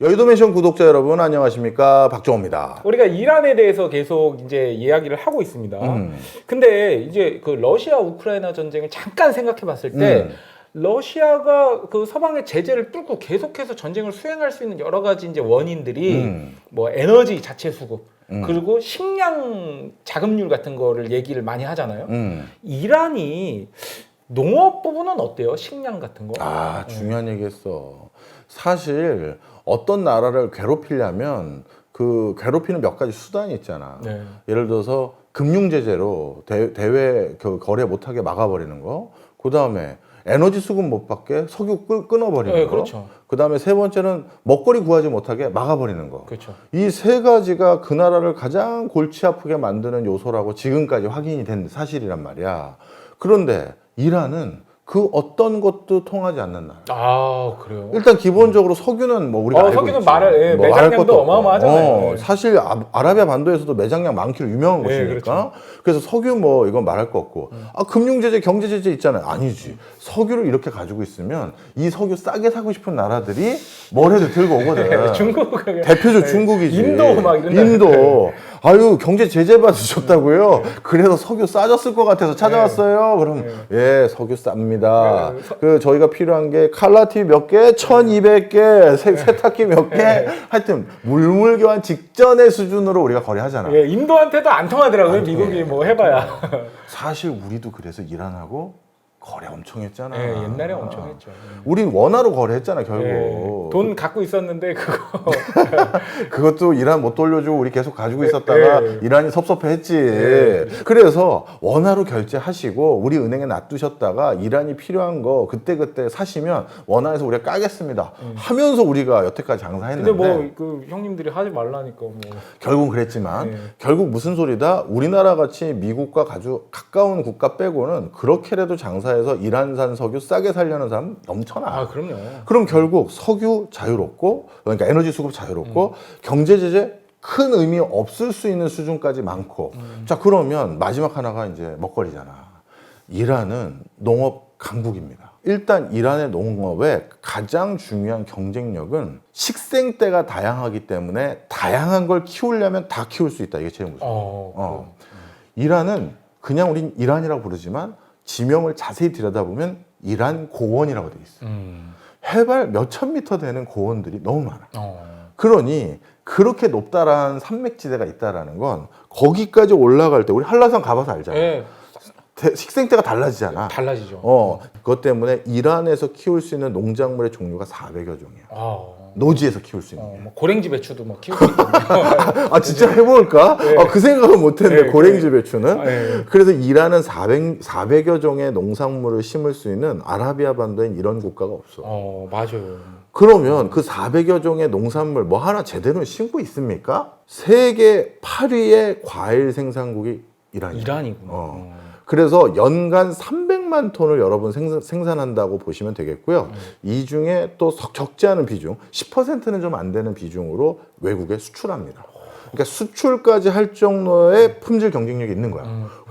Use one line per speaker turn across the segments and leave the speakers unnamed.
여의도 맨션 구독자 여러분 안녕하십니까, 박정호입니다.
우리가 이란에 대해서 계속 이제 이야기를 하고 있습니다. 근데 이제 그 러시아 우크라이나 전쟁을 잠깐 생각해 봤을 때 러시아가 그 서방의 제재를 뚫고 계속해서 전쟁을 수행할 수 있는 여러 가지 이제 원인들이 뭐 에너지 자체 수급 그리고 식량 자급률 같은 거를 얘기를 많이 하잖아요. 이란이 농업 부분은 어때요? 식량 같은 거?
중요한 얘기했어. 사실 어떤 나라를 괴롭히려면 그 괴롭히는 몇 가지 수단이 있잖아.
네.
예를 들어서 금융 제재로 대외 그 거래 못하게 막아버리는 거. 그 다음에 에너지 수급 못 받게 석유 끊어버리는
네,
거.
그렇죠.
그 다음에 세 번째는 먹거리 구하지 못하게 막아버리는 거.
그렇죠.
이 세 가지가 그 나라를 가장 골치 아프게 만드는 요소라고 지금까지 확인이 된 사실이란 말이야. 그런데 이란은 그 어떤 것도 통하지 않는 나라.
아, 그래요?
일단 기본적으로 석유는 뭐 우리가 알고
석유는
있지.
말할,
뭐
매장량도
것도 없고.
어마어마하잖아요.
사실 아라비아 반도에서도 매장량 많기로 유명한
네,
곳이니까.
그렇죠.
그래서 석유 뭐 이건 말할 거 없고. 금융 제재, 경제 제재 있잖아요. 아니지. 석유를 이렇게 가지고 있으면 이 석유 싸게 사고 싶은 나라들이 뭘 해도 들고 오거든.
중국
대표적 중국이지.
인도 막 이런
인도. 아유, 경제 제재 받으셨다고요? 그래서 석유 싸졌을 것 같아서 찾아왔어요. 그럼 예, 석유 쌉니다. 그 저희가 필요한 게 칼라티 몇 개, 1200개, 세탁기 몇 개. 하여튼 물물 교환 직전의 수준으로 우리가 거래하잖아.
예, 인도한테도 안 통하더라고요. 미국이 뭐 해봐야.
사실 우리도 그래서 이란하고 거래 엄청 했잖아.
예, 옛날에 엄청 했죠.
우린 원화로 거래했잖아, 결국.
돈 갖고 있었는데 그거
그것도 이란 못 돌려주고 우리 계속 가지고 있었다가 이란이 섭섭해했지. 그래서 원화로 결제하시고 우리 은행에 놔두셨다가 이란이 필요한 거 그때그때 사시면 원화에서 우리가 까겠습니다 하면서 우리가 여태까지 장사했는데,
근데 뭐 그 형님들이 하지 말라니까 뭐.
결국은 그랬지만 결국 무슨 소리다? 우리나라 같이 미국과 아주 가까운 국가 빼고는 그렇게라도 장사해서 이란산 석유 싸게 살려는 사람 넘쳐나.
아, 그럼요.
그럼 결국 석유 자유롭고, 그러니까 에너지 수급 자유롭고, 경제 제재 큰 의미 없을 수 있는 수준까지 많고. 자, 그러면 마지막 하나가 이제 먹거리잖아. 이란은 농업 강국입니다. 일단 이란의 농업의 가장 중요한 경쟁력은 식생대가 다양하기 때문에 다양한 걸 키우려면 다 키울 수 있다. 이게 제일 무서워. 이란은 그냥 우린 이란이라고 부르지만 지명을 자세히 들여다보면 이란 고원이라고 되어 있어. 해발 몇천 미터 되는 고원들이 너무 많아. 그러니 그렇게 높다라는 산맥지대가 있다라는 건 거기까지 올라갈 때 우리 한라산 가봐서 알잖아.
예,
식생태가 달라지잖아.
달라지죠.
그것 때문에 이란에서 키울 수 있는 농작물의 종류가 400여 종이야. 노지에서 키울 수 있는 게.
뭐 고랭지 배추도 뭐 키울 수 있고.
진짜 해볼까? 그 생각은 못했는데, 고랭지 배추는. 그래서 이란은 400여 종의 농산물을 심을 수 있는 아라비아 반도엔 이런 국가가 없어.
맞아요.
그러면 그 400여 종의 농산물 뭐 하나 제대로 심고 있습니까? 세계 8위의 과일 생산국이 이란이야.
이란이구나.
그래서 연간 300만 톤을 여러분 생산한다고 보시면 되겠고요. 이 중에 또 적지 않은 비중, 10%는 좀 안 되는 비중으로 외국에 수출합니다. 그러니까 수출까지 할 정도의 품질 경쟁력이 있는 거야.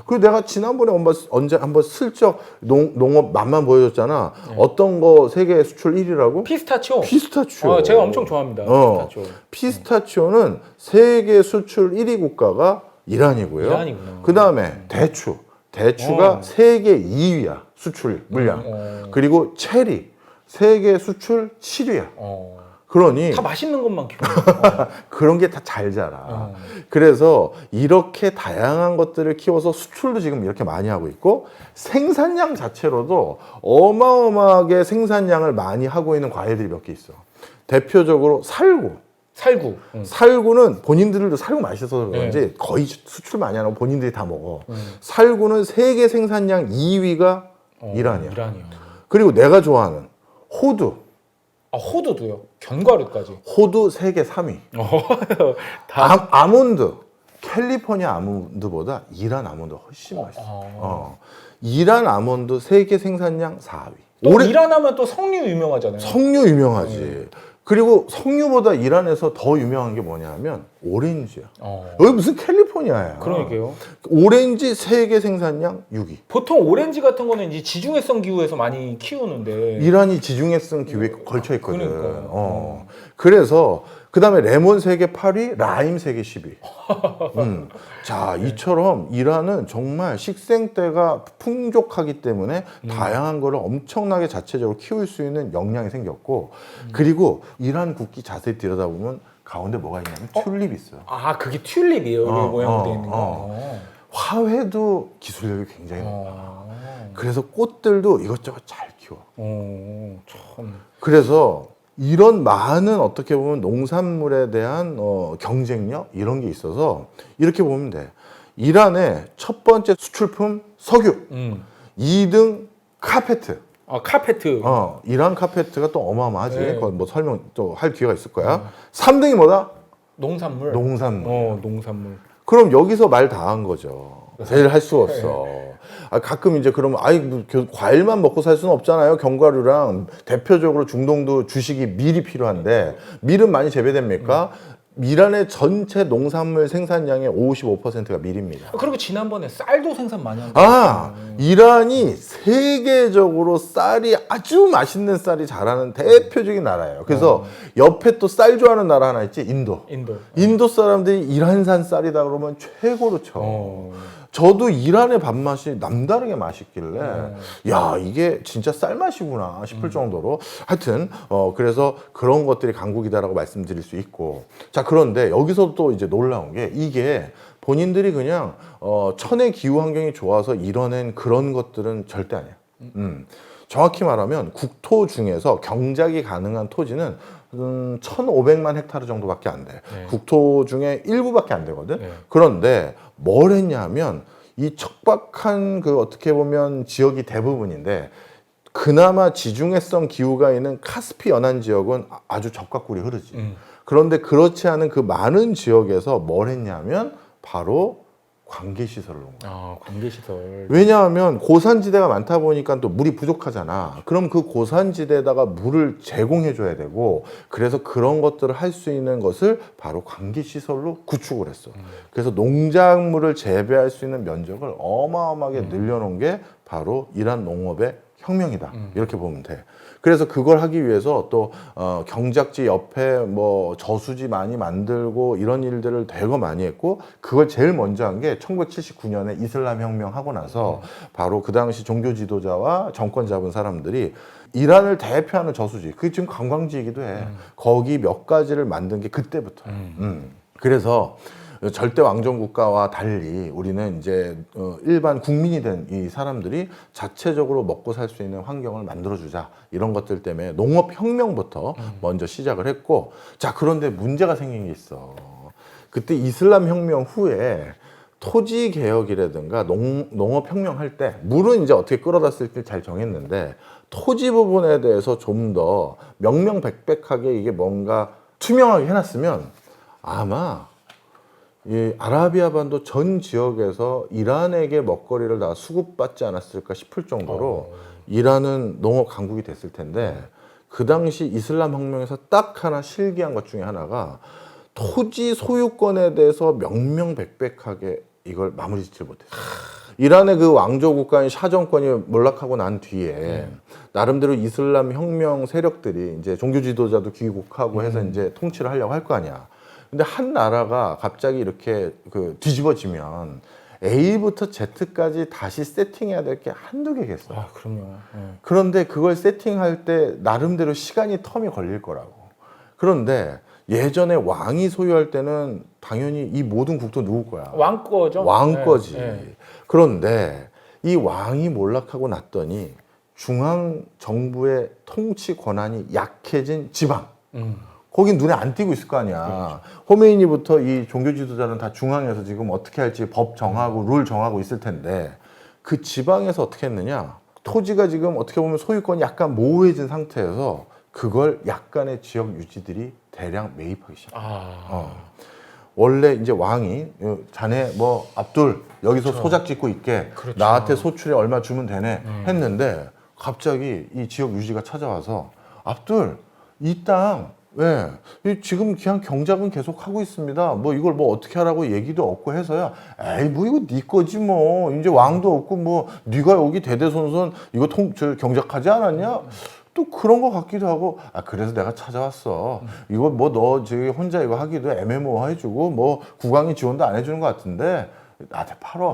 그리고 내가 지난번에 한번 슬쩍 농업 맛만 보여줬잖아. 어떤 거 세계 수출 1위라고?
피스타치오.
피스타치오.
제가 엄청 좋아합니다. 피스타치오.
피스타치오는 세계 수출 1위 국가가 이란이고요.
이란이구나.
그 다음에 대추가 세계 2위야, 수출 물량. 그리고 체리, 세계 수출 7위야. 그러니
다 맛있는 것만 키우는
그런 게 다 잘 자라. 그래서 이렇게 다양한 것들을 키워서 수출도 지금 이렇게 많이 하고 있고, 생산량 자체로도 어마어마하게 생산량을 많이 하고 있는 과일들이 몇 개 있어. 대표적으로 살구는 본인들도 살구 맛있어서 그런지 거의 수출 많이 안 하고 본인들이 다 먹어. 살구는 세계 생산량 2위가 이란이야. 그리고 내가 좋아하는 호두.
호두도요? 견과류까지.
호두 세계 3위. 아몬드. 캘리포니아 아몬드보다 이란 아몬드가 훨씬 맛있어. 이란 아몬드 세계 생산량 4위.
또 이란 하면 또 석류 유명하잖아요.
석류 유명하지. 그리고 석유보다 이란에서 더 유명한 게 뭐냐면 오렌지야.
어.
여기 무슨 캘리포니아야.
그러니까요.
오렌지 세계 생산량 6위.
보통 오렌지 같은 거는 이제 지중해성 기후에서 많이 키우는데
이란이 지중해성 기후에 걸쳐 있거든.
그러니까요.
그래서 그다음에 레몬 세계 8위, 라임 세계 10위. 자, 이처럼 이란은 정말 식생대가 풍족하기 때문에 다양한 거를 엄청나게 자체적으로 키울 수 있는 역량이 생겼고, 그리고 이란 국기 자세히 들여다보면 가운데 뭐가 있냐면 튤립이 있어요.
아 그게 튤립이에요. 모양으로 되어 있는 거.
화훼도 기술력이 굉장히 높아.
어.
그래서 꽃들도 이것저것 잘 키워.
참.
그래서 이런 많은 어떻게 보면 농산물에 대한 경쟁력 이런 게 있어서 이렇게 보면 돼. 이란의 첫 번째 수출품 석유, 2등 카페트.
아 카페트.
이란 카페트가 또 어마어마하지.
네.
그건 뭐 설명 또 할 기회가 있을 거야. 3등이 뭐다?
농산물.
농산물.
농산물.
그럼 여기서 말 다 한 거죠. 제일 할 수가 없어. 가끔 이제 그러면 과일만 먹고 살 수는 없잖아요. 견과류랑 대표적으로 중동도 주식이 밀이 필요한데 밀은 많이 재배됩니까? 이란의 전체 농산물 생산량의 55%가 밀입니다.
그리고 지난번에 쌀도 생산 많이 한다.
이란이 세계적으로 쌀이 아주 맛있는 쌀이 자라는 대표적인 나라예요. 그래서 옆에 또 쌀 좋아하는 나라 하나 있지? 인도 사람들이 이란산 쌀이다 그러면 최고로 쳐. 저도 이란의 밥맛이 남다르게 맛있길래 야 이게 진짜 쌀맛이구나 싶을 정도로 하여튼 그래서 그런 것들이 강국이다라고 말씀드릴 수 있고 자 그런데 여기서 또 이제 놀라운 게 이게 본인들이 그냥 천의 기후 환경이 좋아서 이뤄낸 그런 것들은 절대 아니야. 정확히 말하면 국토 중에서 경작이 가능한 토지는 1,500만 헥타르 정도밖에 안 돼.
네.
국토 중에 일부밖에 안 되거든.
네.
그런데 뭘 했냐면 이 척박한 그 어떻게 보면 지역이 대부분인데 그나마 지중해성 기후가 있는 카스피 연안 지역은 아주 적각꿀이 흐르지. 그런데 그렇지 않은 그 많은 지역에서 뭘 했냐면 바로 관계시설을 놓은 거야.
관계시설.
왜냐하면 고산지대가 많다 보니까 또 물이 부족하잖아. 그럼 그 고산지대에다가 물을 제공해줘야 되고 그래서 그런 것들을 할 수 있는 것을 바로 관계시설로 구축을 했어. 그래서 농작물을 재배할 수 있는 면적을 어마어마하게 늘려놓은 게 바로 이란 농업의 혁명이다. 이렇게 보면 돼. 그래서 그걸 하기 위해서 또 경작지 옆에 뭐 저수지 많이 만들고 이런 일들을 대거 많이 했고 그걸 제일 먼저 한 게 1979년에 이슬람 혁명 하고 나서 바로 그 당시 종교 지도자와 정권 잡은 사람들이 이란을 대표하는 저수지 그게 지금 관광지이기도 해. 거기 몇 가지를 만든 게 그때부터. 그래서 절대 왕정 국가와 달리 우리는 이제 일반 국민이 된 이 사람들이 자체적으로 먹고 살 수 있는 환경을 만들어주자 이런 것들 때문에 농업 혁명부터 먼저 시작을 했고 자 그런데 문제가 생긴 게 있어. 그때 이슬람 혁명 후에 토지 개혁이라든가 농업 혁명 할 때 물은 이제 어떻게 끌어다 쓸지 잘 정했는데 토지 부분에 대해서 좀 더 명명백백하게 이게 뭔가 투명하게 해놨으면 아마 이 아라비아 반도 전 지역에서 이란에게 먹거리를 다 수급받지 않았을까 싶을 정도로 이란은 농업 강국이 됐을 텐데 그 당시 이슬람 혁명에서 딱 하나 실기한 것 중에 하나가 토지 소유권에 대해서 명명백백하게 이걸 마무리 짓지 못했어요. 이란의 그 왕조 국가인 샤 정권이 몰락하고 난 뒤에 나름대로 이슬람 혁명 세력들이 이제 종교 지도자도 귀국하고 해서 이제 통치를 하려고 할 거 아니야. 근데 한 나라가 갑자기 이렇게 그 뒤집어지면 A부터 Z까지 다시 세팅해야 될 게 한두 개겠어.
그럼요.
그런데 그걸 세팅할 때 나름대로 시간이 텀이 걸릴 거라고. 그런데 예전에 왕이 소유할 때는 당연히 이 모든 국토 누구 거야?
왕 거죠.
왕 거지.
네.
그런데 이 왕이 몰락하고 났더니 중앙 정부의 통치 권한이 약해진 지방. 거긴 눈에 안 띄고 있을 거 아니야. 그렇죠. 호메이니부터 이 종교 지도자는 다 중앙에서 지금 어떻게 할지 법 정하고 룰 정하고 있을 텐데 그 지방에서 어떻게 했느냐. 토지가 지금 어떻게 보면 소유권이 약간 모호해진 상태에서 그걸 약간의 지역 유지들이 대량 매입하기 시작해요. 원래 이제 왕이 자네 뭐 압둘 여기서
그렇죠.
소작 짓고 있게
그렇죠.
나한테 소출에 얼마 주면 되네 했는데 갑자기 이 지역 유지가 찾아와서 압둘 이 땅 왜? 지금 그냥 경작은 계속 하고 있습니다. 뭐 이걸 뭐 어떻게 하라고 얘기도 없고 해서야. 에이 뭐 이거 네 거지 뭐. 이제 왕도 없고 뭐 네가 여기 대대손손 이거 경작하지 않았냐? 또 그런 거 같기도 하고. 아 그래서 내가 찾아왔어. 이거 뭐 너 저기 혼자 이거 하기도 애매모호 해주고 뭐 국왕이 지원도 안 해주는 것 같은데 나한테 팔어.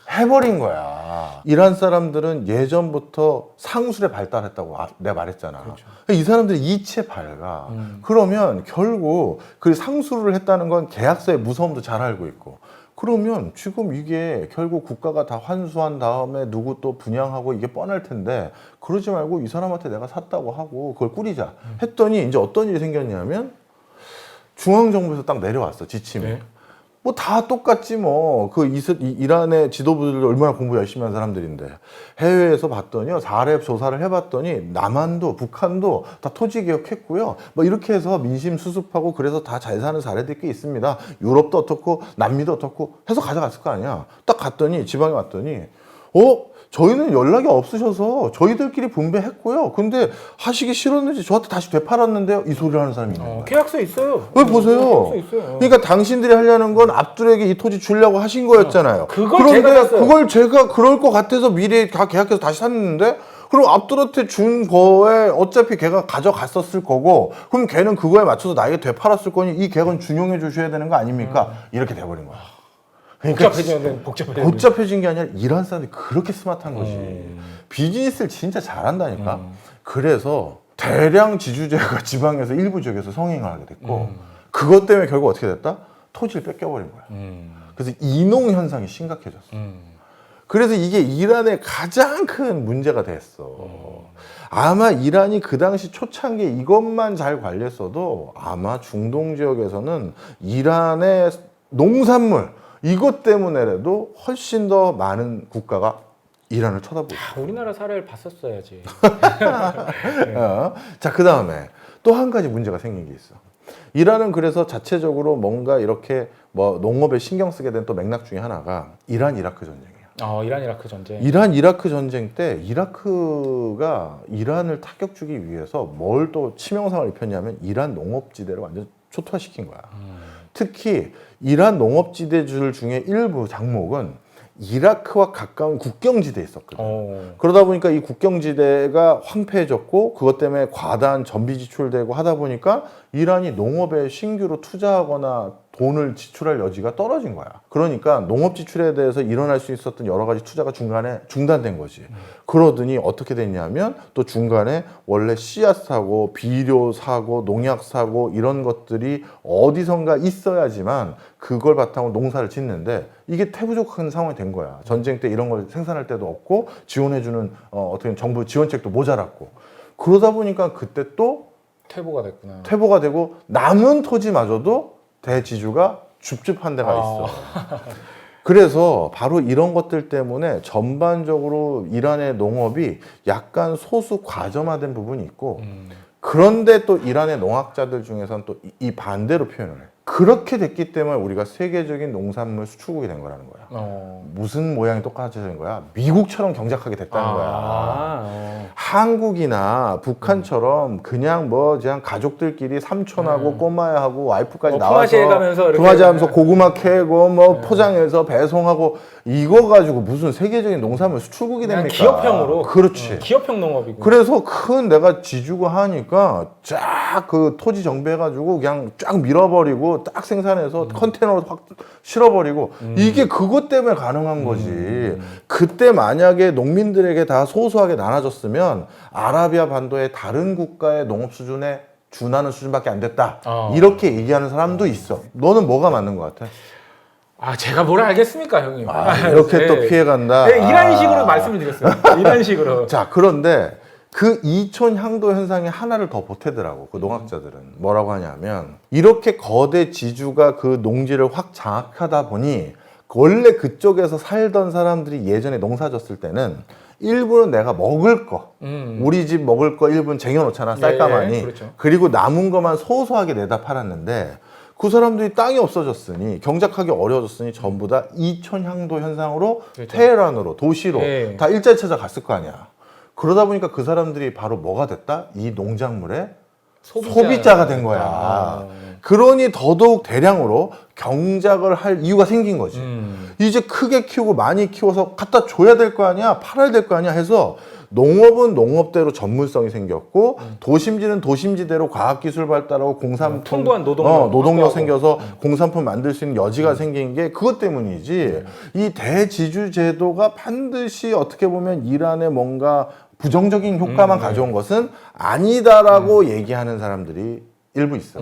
해버린 거야. 이란 사람들은 예전부터 상술에 발달했다고 내가 말했잖아.
그렇죠.
이 사람들이 이치에 밝아. 그러면 결국 그 상술을 했다는 건 계약서의 무서움도 잘 알고 있고. 그러면 지금 이게 결국 국가가 다 환수한 다음에 누구 또 분양하고 이게 뻔할 텐데 그러지 말고 이 사람한테 내가 샀다고 하고 그걸 꾸리자 했더니 이제 어떤 일이 생겼냐면 중앙정부에서 딱 내려왔어 지침이.
네.
뭐 다 똑같지 뭐. 그 이란의 지도부들 얼마나 공부 열심히 한 사람들인데 해외에서 봤더니요 사례 조사를 해봤더니 남한도 북한도 다 토지 개혁했고요. 뭐 이렇게 해서 민심 수습하고 그래서 다 잘 사는 사례들이 꽤 있습니다. 유럽도 어떻고 남미도 어떻고 해서 가져갔을 거 아니야. 딱 갔더니 지방에 왔더니 저희는 연락이 없으셔서 저희들끼리 분배했고요. 근데 하시기 싫었는지 저한테 다시 되팔았는데요. 이 소리를 하는 사람이 있는 거예요.
계약서 있어요.
왜 보세요?
계약서 있어요.
그러니까 당신들이 하려는 건 압둘에게 이 토지 주려고 하신 거였잖아요.
그걸
그런데
제가 샀어요.
그걸 제가 그럴 것 같아서 미리 다 계약해서 다시 샀는데 그럼 압둘한테 준 거에 어차피 걔가 가져갔었을 거고 그럼 걔는 그거에 맞춰서 나에게 되팔았을 거니 이 계약은 준용해 주셔야 되는 거 아닙니까? 이렇게 돼버린 거야. 그러니까 복잡해진 게 아니라 이란 사람들이 그렇게 스마트한 거지. 비즈니스를 진짜 잘한다니까. 그래서 대량 지주제가 지방에서 일부 지역에서 성행을 하게 됐고 그것 때문에 결국 어떻게 됐다? 토지를 뺏겨버린 거야. 그래서 이농 현상이 심각해졌어. 그래서 이게 이란의 가장 큰 문제가 됐어. 아마 이란이 그 당시 초창기에 이것만 잘 관리했어도 아마 중동 지역에서는 이란의 농산물 이것 때문에라도 훨씬 더 많은 국가가 이란을 쳐다보고.
우리나라 사례를 봤었어야지.
자, 그 다음에 또 한 가지 문제가 생긴 게 있어. 이란은 그래서 자체적으로 뭔가 이렇게 뭐 농업에 신경 쓰게 된 또 맥락 중에 하나가 이란 이라크 전쟁이에요.
이란 이라크 전쟁.
이란 이라크 전쟁 때 이라크가 이란을 타격 주기 위해서 뭘 또 치명상을 입혔냐면 이란 농업지대를 완전 초토화시킨 거야. 특히 이란 농업지대들 중에 일부 장목은 이라크와 가까운 국경지대에 있었거든. 그러다 보니까 이 국경지대가 황폐해졌고 그것 때문에 과다한 전비 지출되고 하다 보니까 이란이 농업에 신규로 투자하거나 돈을 지출할 여지가 떨어진 거야. 그러니까 농업 지출에 대해서 일어날 수 있었던 여러 가지 투자가 중간에 중단된 거지. 그러더니 어떻게 됐냐면 또 중간에 원래 씨앗 사고 비료 사고 농약 사고 이런 것들이 어디선가 있어야지만 그걸 바탕으로 농사를 짓는데 이게 태부족한 상황이 된 거야. 전쟁 때 이런 걸 생산할 때도 없고 지원해주는 어떻게 정부 지원책도 모자랐고 그러다 보니까 그때 또
퇴보가 됐구나.
퇴보가 되고 남은 토지마저도 대지주가 줍줍한 데가 있어. 그래서 바로 이런 것들 때문에 전반적으로 이란의 농업이 약간 소수 과점화된 부분이 있고 그런데 또 이란의 농학자들 중에서는 또 이 반대로 표현을 해. 그렇게 됐기 때문에 우리가 세계적인 농산물 수출국이 된 거라는 거야. 무슨 모양이 똑같아진 거야? 미국처럼 경작하게 됐다는 거야. 한국이나 북한처럼 그냥 뭐 그냥 가족들끼리 삼촌하고 꼬마야하고 와이프까지 나와서 동아지 하면서 고구마 캐고 뭐 포장해서 배송하고 이거 가지고 무슨 세계적인 농산물 수출국이 됩니까?
기업형으로.
그렇지.
기업형 농업이고.
그래서 큰 내가 지주고 하니까 쫙 그 토지 정비해가지고 그냥 쫙 밀어버리고 딱 생산해서 컨테이너로 확 실어버리고 이게 그것 때문에 가능한 거지. 그때 만약에 농민들에게 다 소소하게 나눠졌으면 아라비아 반도의 다른 국가의 농업 수준에 준하는 수준밖에 안 됐다. 이렇게 얘기하는 사람도 있어. 너는 뭐가 맞는 것 같아?
제가 뭘 알겠습니까, 형님?
이렇게 또 피해간다.
네, 이런 식으로 말씀을 드렸어요. 이런 식으로.
자, 그런데 그 이촌 향도 현상이 하나를 더 보태더라고. 그 농학자들은 뭐라고 하냐면 이렇게 거대 지주가 그 농지를 확 장악하다 보니 원래 그쪽에서 살던 사람들이 예전에 농사졌을 때는 일부는 내가 먹을 거, 우리 집 먹을 거 일부는 쟁여놓잖아, 쌀가마니.
그렇죠.
그리고 남은 것만 소소하게 내다 팔았는데 그 사람들이 땅이 없어졌으니 경작하기 어려워졌으니 전부 다 이촌 향도 현상으로 그렇죠. 테헤란으로 도시로 다 일자리 찾아갔을 거 아니야. 그러다 보니까 그 사람들이 바로 뭐가 됐다? 이 농작물의 소비자가 된 거야.
아.
그러니 더더욱 대량으로 경작을 할 이유가 생긴 거지. 이제 크게 키우고 많이 키워서 갖다 줘야 될 거 아니야, 팔아야 될 거 아니야 해서 농업은 농업대로 전문성이 생겼고 도심지는 도심지대로 과학기술 발달하고 공산품
풍부한 노동력
노동력
확보하고.
생겨서 공산품 만들 수 있는 여지가 생긴 게 그것 때문이지. 이 대지주 제도가 반드시 어떻게 보면 이란에 뭔가 부정적인 효과만 가져온 것은 아니다라고 얘기하는 사람들이 일부 있어.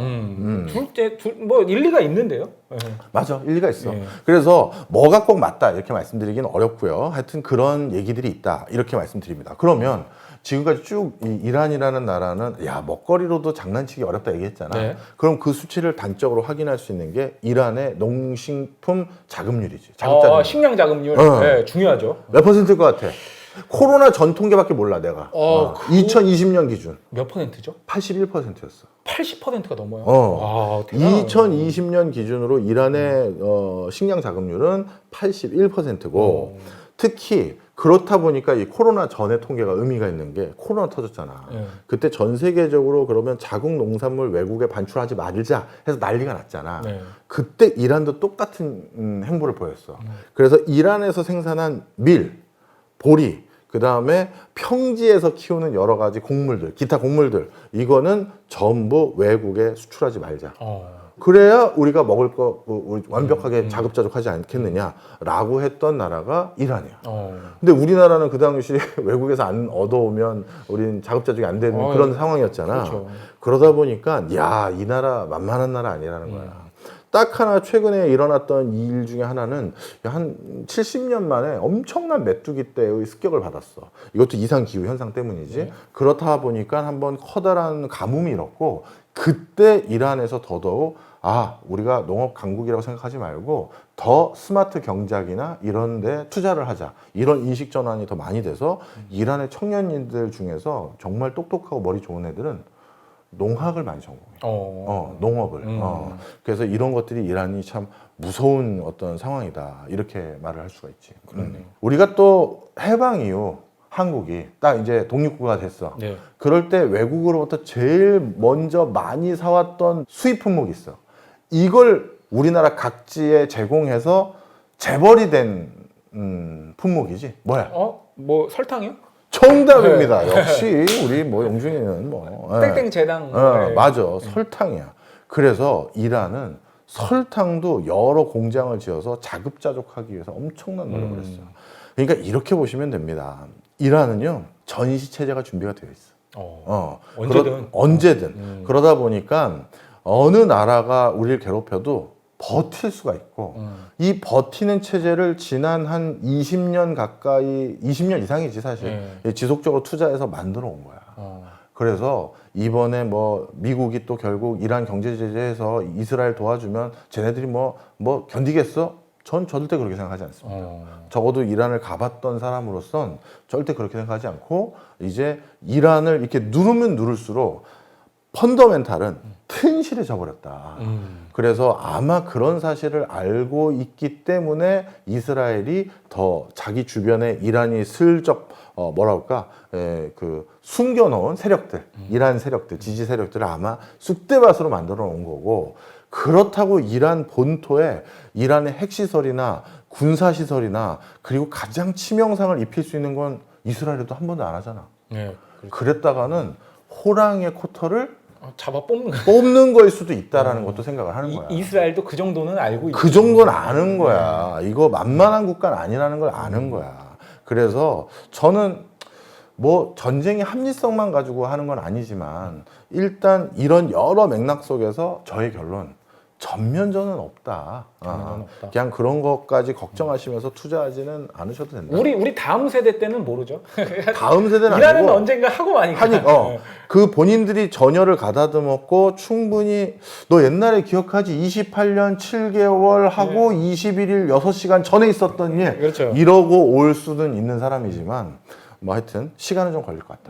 뭐 일리가 있는데요. 네.
맞아, 일리가 있어.
네.
그래서 뭐가 꼭 맞다 이렇게 말씀드리기는 어렵고요. 하여튼 그런 얘기들이 있다 이렇게 말씀드립니다. 그러면 지금까지 쭉 이 이란이라는 나라는 야 먹거리로도 장난치기 어렵다 얘기했잖아.
네.
그럼 그 수치를 단적으로 확인할 수 있는 게 이란의 농식품 자급률이지. 자급자족.
식량 자급률 네, 중요하죠.
몇 퍼센트일 것 같아? 코로나 전 통계밖에 몰라 내가. 2020년 기준
몇 퍼센트죠?
81%였어.
80%가 넘어요.
어.
와, 대단하네.
2020년 기준으로 이란의 식량 자급률은 81%고 특히 그렇다 보니까 이 코로나 전의 통계가 의미가 있는 게 코로나 터졌잖아.
네.
그때 전 세계적으로 그러면 자국 농산물 외국에 반출하지 말자 해서 난리가 났잖아.
네.
그때 이란도 똑같은 행보를 보였어. 그래서 이란에서 생산한 밀, 보리, 그 다음에 평지에서 키우는 여러 가지 곡물들, 기타 곡물들, 이거는 전부 외국에 수출하지 말자. 그래야 우리가 먹을 거 우리 완벽하게 자급자족하지 않겠느냐라고 했던 나라가 이란이야. 근데 우리나라는 그 당시 외국에서 안 얻어오면 우리는 자급자족이 안 되는 그런 상황이었잖아.
그렇죠.
그러다 보니까 야, 이 나라 만만한 나라 아니라는 거야. 딱 하나 최근에 일어났던 이 일 중에 하나는 한 70년 만에 엄청난 메뚜기 떼의 습격을 받았어. 이것도 이상 기후 현상 때문이지. 그렇다 보니까 한번 커다란 가뭄이 일었고 그때 이란에서 더더욱 우리가 농업 강국이라고 생각하지 말고 더 스마트 경작이나 이런 데 투자를 하자. 이런 인식 전환이 더 많이 돼서 이란의 청년인들 중에서 정말 똑똑하고 머리 좋은 애들은 농학을 많이 전공해. 농업을. 그래서 이런 것들이 이란이 참 무서운 어떤 상황이다. 이렇게 말을 할 수가 있지. 우리가 또 해방 이후 한국이 딱 이제 독립국가 됐어.
네.
그럴 때 외국으로부터 제일 먼저 많이 사왔던 수입 품목이 있어. 이걸 우리나라 각지에 제공해서 재벌이 된 품목이지. 뭐야?
뭐 설탕이요?
정답입니다. 역시 우리 뭐 용준이는 뭐
땡땡 재당.
맞아. 설탕이야. 그래서 이란은 설탕도 여러 공장을 지어서 자급자족하기 위해서 엄청난 노력을 했어. 그러니까 이렇게 보시면 됩니다. 이란은요 전시 체제가 준비가 되어 있어.
언제든.
언제든. 그러다 보니까 어느 나라가 우리를 괴롭혀도 버틸 수가 있고 이 버티는 체제를 지난 한 20년 가까이 20년 이상이지 사실 지속적으로 투자해서 만들어 온 거야. 그래서 이번에 뭐 미국이 또 결국 이란 경제 제재해서 이스라엘 도와주면 쟤네들이 뭐 견디겠어? 전 절대 그렇게 생각하지 않습니다. 적어도 이란을 가봤던 사람으로선 절대 그렇게 생각하지 않고 이제 이란을 이렇게 누르면 누를수록 펀더멘탈은 튼실해져 버렸다. 그래서 아마 그런 사실을 알고 있기 때문에 이스라엘이 더 자기 주변에 이란이 슬쩍 그 숨겨놓은 세력들, 이란 세력들, 지지 세력들을 아마 쑥대밭으로 만들어 놓은 거고 그렇다고 이란 본토에 이란의 핵시설이나 군사시설이나 그리고 가장 치명상을 입힐 수 있는 건 이스라엘도 한 번도 안 하잖아.
네, 그렇죠.
그랬다가는 호랑이의 코털을
잡아 뽑는 거.
뽑는 거일 수도 있다라는 것도 생각을 하는 거야.
이스라엘도 그 정도는 알고 있죠.
그 정도는 아는 거야. 이거 만만한 국가는 아니라는 걸 아는 거야. 그래서 저는 뭐 전쟁의 합리성만 가지고 하는 건 아니지만 일단 이런 여러 맥락 속에서 저의 결론 전면전은 없다.
없다.
그냥 그런 것까지 걱정하시면서 투자하지는 않으셔도 된다.
우리 다음 세대 때는 모르죠.
다음 세대는
이란은
아니고
언젠가 하고 마니까.
그 본인들이 전열을 가다듬었고 충분히 너 옛날에 기억하지? 28년 7개월 하고 21일 6시간 전에 있었던 일
그렇죠.
이러고 올 수는 있는 사람이지만 뭐 하여튼 시간은 좀 걸릴 것 같다.